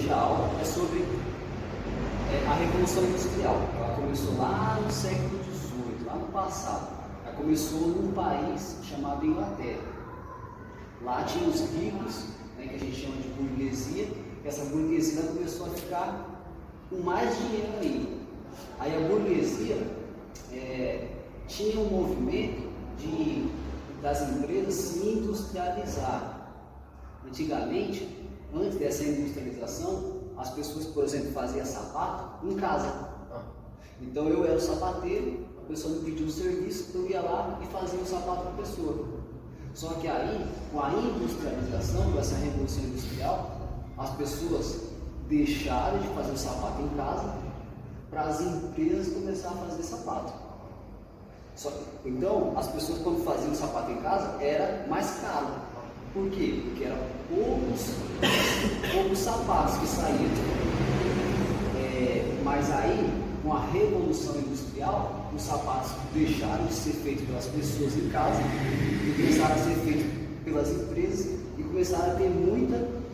hoje a aula é sobre a Revolução Industrial. Ela começou lá no século XVIII, lá no passado. Ela começou num país chamado Inglaterra. Lá tinha os ricos, né, que a gente chama de burguesia. Essa burguesia começou a ficar com mais dinheiro ainda. Aí a burguesia tinha um movimento das empresas se industrializar. Antigamente, antes dessa industrialização, as pessoas, por exemplo, faziam sapato em casa. Então eu era o sapateiro, a pessoa me pediu um serviço, eu ia lá e fazia o sapato para a pessoa. Só que aí, com a industrialização, com essa revolução industrial, as pessoas deixaram de fazer o sapato em casa para as empresas começarem a fazer sapato. Então, as pessoas quando faziam o sapato em casa era mais caro. Por quê? Porque eram poucos sapatos que saíam. Mas aí, com a revolução industrial, os sapatos deixaram de ser feitos pelas pessoas em casa e começaram a ser feitos pelas empresas e começaram a ter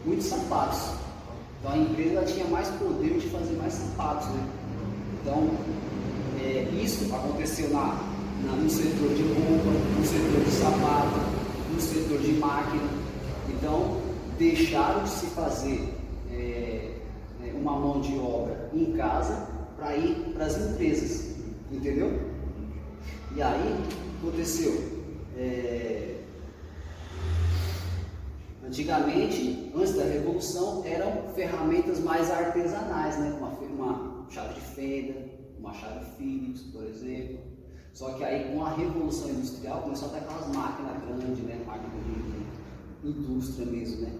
muitos sapatos. Então a empresa tinha mais poder de fazer mais sapatos, né? Então, isso aconteceu no setor de roupa, no setor de sapato, no setor de máquina. Então, deixaram de se fazer uma mão de obra em casa para ir para as empresas, entendeu? E aí, aconteceu. Antigamente, antes da Revolução, eram ferramentas mais artesanais, né? Uma chave de fenda, uma chave Phillips, por exemplo. Só que aí, com a Revolução Industrial, começou a ter aquelas máquinas grandes, né? Máquinas de indústria mesmo, né?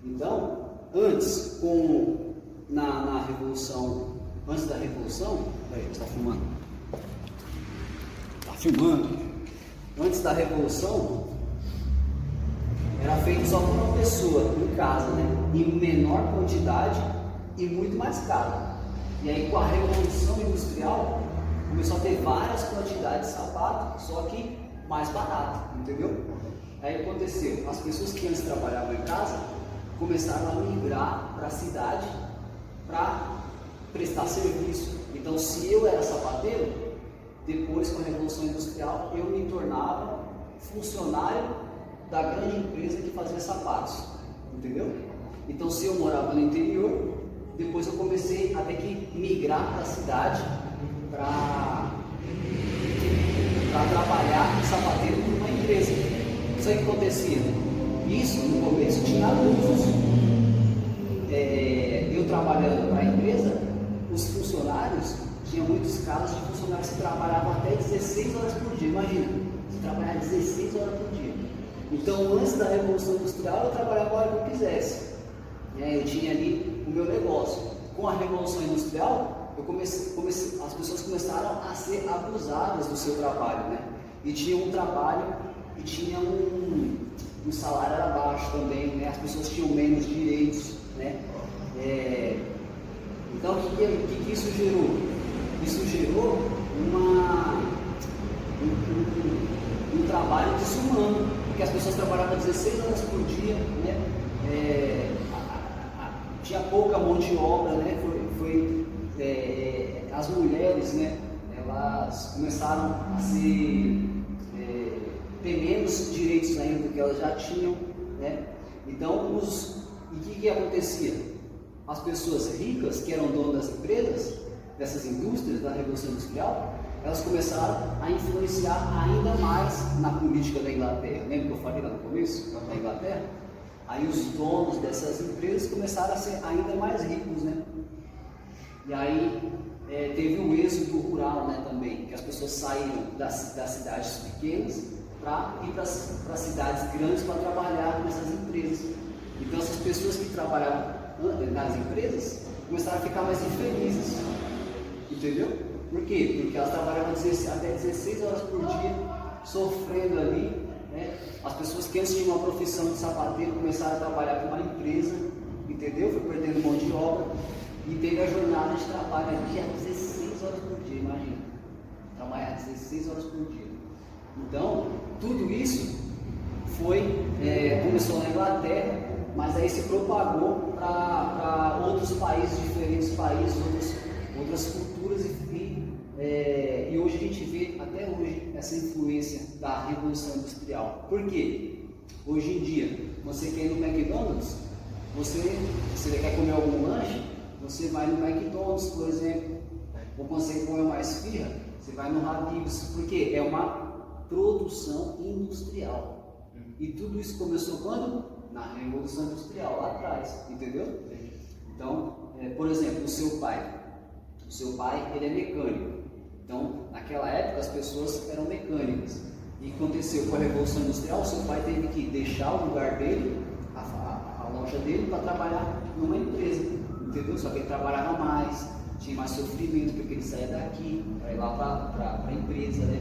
Então, antes da Revolução, peraí, você está filmando? Está filmando? Antes da Revolução, era feito só por uma pessoa em casa, né? Em menor quantidade e muito mais caro. E aí, com a Revolução Industrial, começou a ter várias quantidades de sapato, só que mais barato, entendeu? Aí aconteceu, as pessoas que antes trabalhavam em casa começaram a migrar para a cidade para prestar serviço. Então, se eu era sapateiro, depois com a Revolução Industrial, eu me tornava funcionário da grande empresa que fazia sapatos, entendeu? Então, se eu morava no interior, depois eu comecei a ter que migrar para a cidade para trabalhar sapateiro por uma empresa. Isso aí que acontecia. Isso no começo tinha abusos. Eu trabalhando para a empresa, os funcionários, tinha muitos casos de funcionários que trabalhavam até 16 horas por dia. Imagina, você trabalhar 16 horas por dia. Então, antes da Revolução Industrial, eu trabalhava a hora que eu quisesse. Eu tinha ali o meu negócio. Com a Revolução Industrial, as pessoas começaram a ser abusadas do seu trabalho, né? E tinha um trabalho e tinha um salário era baixo também, né? As pessoas tinham menos direitos, né? Então, o que isso gerou? Isso gerou um trabalho desumano, porque as pessoas trabalhavam 16 horas por dia, né? Tinha pouca mão de obra, né? As mulheres, né? Elas começaram a ter menos direitos ainda do que elas já tinham, né? Então, o que acontecia? As pessoas ricas, que eram donas das empresas, dessas indústrias da Revolução Industrial, elas começaram a influenciar ainda mais na política da Inglaterra. Lembra que eu falei lá no começo, da Inglaterra? Aí os donos dessas empresas começaram a ser ainda mais ricos, né? E aí teve o êxodo rural, né, também, que as pessoas saíram das cidades pequenas para ir para as cidades grandes para trabalhar nessas empresas. Então essas pessoas que trabalhavam nas empresas começaram a ficar mais infelizes, entendeu? Por quê? Porque elas trabalhavam até 16 horas por dia, sofrendo ali, né? As pessoas que antes tinham uma profissão de sapateiro começaram a trabalhar com uma empresa, entendeu? Foi perdendo mão de obra e teve a jornada de trabalho aqui a 16 horas por dia, imagina, trabalhar 16 horas por dia. Então, tudo isso começou na Inglaterra, mas aí se propagou para da Revolução Industrial. Por quê? Hoje em dia, você quer ir no McDonald's, você quer comer algum lanche, você vai no McDonald's, por exemplo, ou você comer uma esfirra, você vai no Habib's, porque é uma produção industrial. E tudo isso começou quando? Na Revolução Industrial, lá atrás, entendeu? Então, por exemplo, o seu pai ele é mecânico. Então, naquela época as pessoas eram mecânicas. E o que aconteceu com a Revolução Industrial? O seu pai teve que deixar o lugar dele, a loja dele, para trabalhar numa empresa, entendeu? Só que ele trabalhava mais, tinha mais sofrimento, porque ele saía daqui para ir lá para a empresa, né?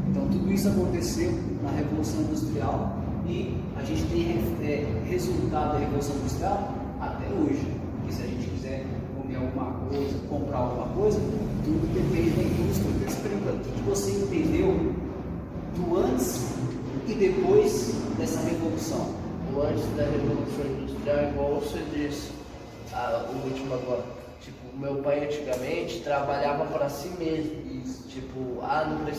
Então, tudo isso aconteceu na Revolução Industrial e a gente tem resultado da Revolução Industrial até hoje. Porque se a gente quiser comer alguma coisa, comprar alguma coisa, tudo depende da indústria. Então, explica o que você entendeu do antes e depois dessa revolução. O antes da Revolução Industrial, igual você disse, o último agora. Tipo, meu pai antigamente trabalhava para si mesmo. Isso. Tipo, não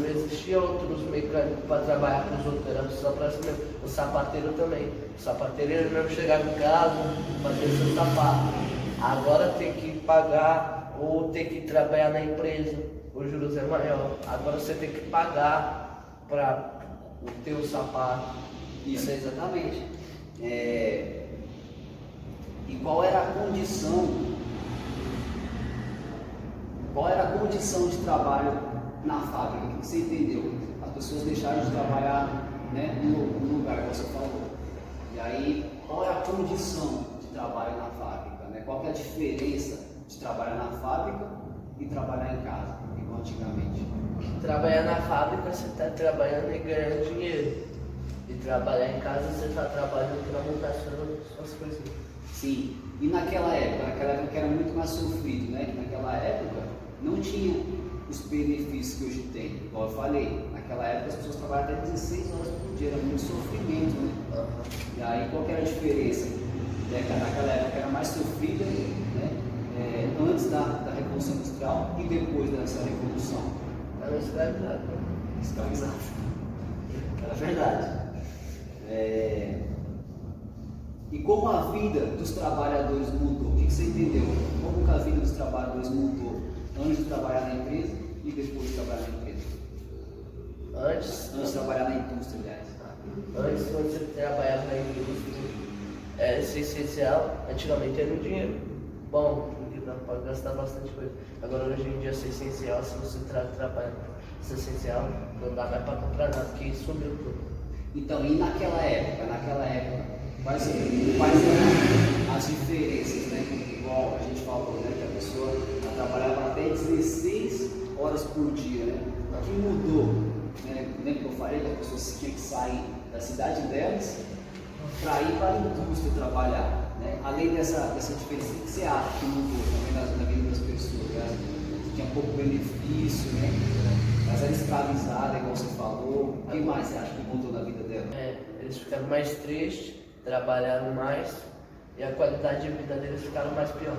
existia outros mecânicos para trabalhar com os outros, era só para si mesmo. O sapateiro também. O sapateiro ele mesmo chegava em casa, fazia seu sapato. Agora tem que pagar ou tem que trabalhar na empresa, os juros é maior. Agora você tem que pagar para o teu sapato. Isso, exatamente. E qual era a condição? Qual era a condição de trabalho na fábrica? O que você entendeu? As pessoas deixaram de trabalhar, né, no lugar que você falou. E aí, qual é a condição de trabalho na fábrica? Né? Qual que é a diferença de trabalhar na fábrica e trabalhar em casa, igual antigamente? Trabalhar na fábrica você está trabalhando e ganhando dinheiro. E trabalhar em casa você está trabalhando para montar suas coisas. Sim, e naquela época que era muito mais sofrido, né? Naquela época não tinha os benefícios que hoje tem. Igual eu falei, naquela época as pessoas trabalhavam até 16 horas por dia, era muito sofrimento, né? E aí qual que era a diferença? Naquela época era mais sofrida, né? Antes da Revolução Industrial e depois dessa Revolução. Era escravizado. Escravizado. Era verdade. E como a vida dos trabalhadores mudou? O que você entendeu? Como que a vida dos trabalhadores mudou antes de trabalhar na empresa e depois de trabalhar na empresa? Antes de trabalhar na indústria, aliás. Antes, quando você trabalhava na indústria, era essencial. Antigamente era o dinheiro. Bom, porque dá para gastar bastante coisa. Agora, hoje em dia, é essencial. Se você trabalha, é essencial, não dá mais para comprar nada, porque sumiu tudo. Então, e naquela época, quais eram as diferenças, né? Igual a gente falou, né? Que a pessoa trabalhava até 16 horas por dia, né? O que mudou? Né? Lembra que eu falei que a pessoa tinha que sair da cidade delas para ir para a indústria trabalhar, né? Além dessa diferença, o que você acha que mudou também na vida das pessoas? Né? Tinha pouco benefício, né? Mas era escravizada, igual você falou. O que mais você acha que mudou na vida dela? Eles ficaram mais tristes, trabalharam mais e a qualidade de vida deles ficaram mais pior.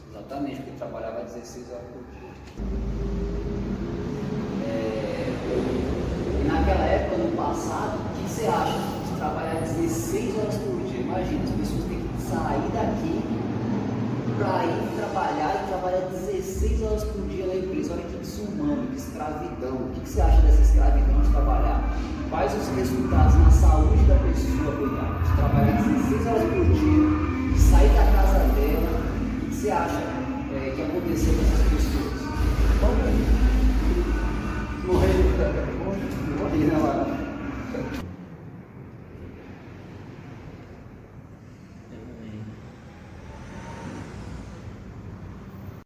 Exatamente, porque trabalhava 16 horas por dia. E naquela época, no passado, o que você acha de trabalhar 16 horas por dia? Imagina, as pessoas têm que sair daqui para ir trabalhar e trabalhar 16 horas por dia na empresa. Olha que desumano, que escravidão. O que você acha dessa escravidão de trabalhar? Quais os resultados na saúde da pessoa, coitado, de trabalhar 16 horas por dia, de sair da casa dela? O que você acha que aconteceu com essas pessoas? Morreu. Morreu. Morreu.